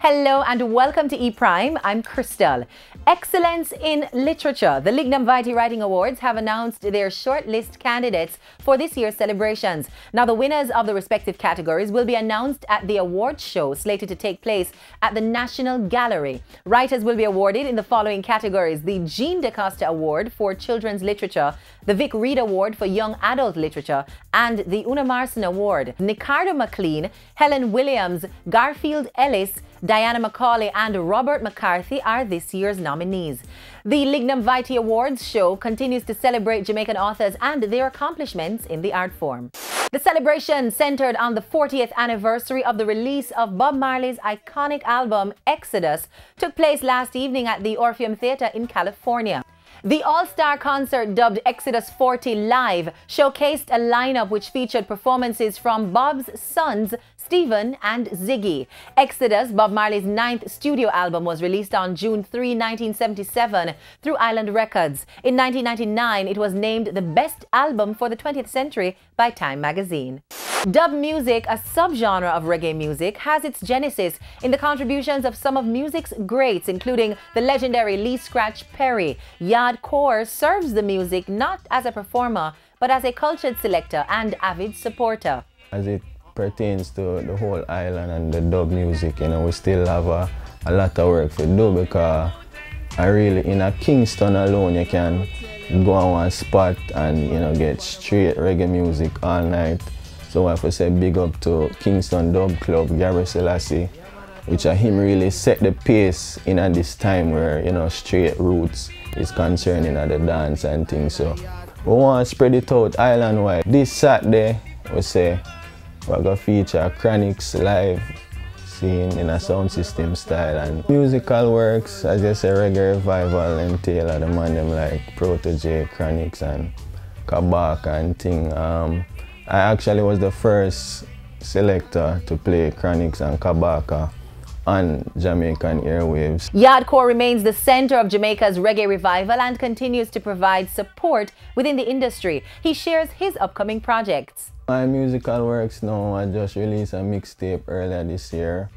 Hello and welcome to E-Prime. I'm Crystal. Excellence in Literature. The Lignum Vitae Writing Awards have announced their shortlist candidates for this year's celebrations. Now, the winners of the respective categories will be announced at the awards show slated to take place at the National Gallery. Writers will be awarded in the following categories: the Jean DaCosta Award for Children's Literature, the Vic Reed Award for Young Adult Literature, and the Una Marson Award. Nicardo McLean, Helen Williams, Garfield Ellis, Diana Macaulay and Robert McCarthy are this year's nominees. The Lignum Vitae Awards show continues to celebrate Jamaican authors and their accomplishments in the art form. The celebration centered on the 40th anniversary of the release of Bob Marley's iconic album Exodus took place last evening at the Orpheum Theatre in California. The all-star concert, dubbed Exodus 40 Live, showcased a lineup which featured performances from Bob's sons, Stephen and Ziggy. Exodus, Bob Marley's 9th studio album, was released on June 3, 1977 through Island Records. In 1999, it was named the best album for the 20th century by Time magazine. Dub music, a subgenre of reggae music, has its genesis in the contributions of some of music's greats, including the legendary Lee Scratch Perry. Yard Core serves the music not as a performer, but as a cultured selector and avid supporter. As it pertains to the whole island and the dub music, we still have a lot of work to do, because in a Kingston alone, you can go on one spot and get straight reggae music all night. So I have to say big up to Kingston Dub Club, Gary Selassie, which him really set the pace in this time where straight roots is concerned in the dance and things. So we want to spread it out island-wide. This Saturday, we say we're going to feature Chronics live scene in a sound system style, and musical works, as you say, reggae revival entail the man them like Protege, Chronics and Kabaka and thing. I actually was the first selector to play Chronics and Kabaka on Jamaican airwaves. Yardcore remains the center of Jamaica's reggae revival and continues to provide support within the industry. He shares his upcoming projects. My musical works now, I just released a mixtape earlier this year.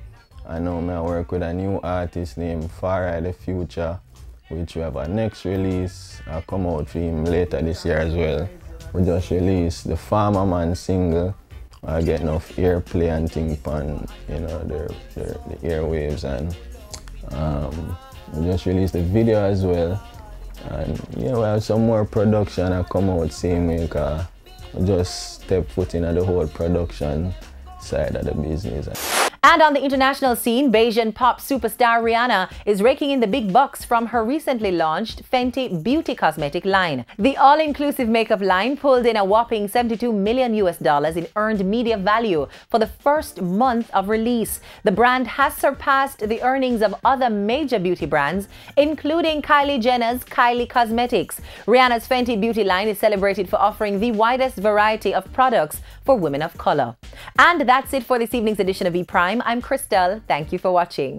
I know I work with a new artist named Farai the Future, which we have a next release come out for him later this year as well. We just released the Farmer Man single. I get enough airplay and things on the airwaves, and we just released the video as well. And we have some more production that come out same way, because we just step foot in the whole production side of the business. And on the international scene, Bayesian pop superstar Rihanna is raking in the big bucks from her recently launched Fenty beauty cosmetic line. The all-inclusive makeup line pulled in a whopping $72 million in earned media value for the first month of release. The brand has surpassed the earnings of other major beauty brands, including Kylie Jenner's Kylie Cosmetics. Rihanna's Fenty beauty line is celebrated for offering the widest variety of products for women of color. And that's it for this evening's edition of E-Prime. I'm Crystal. Thank you for watching.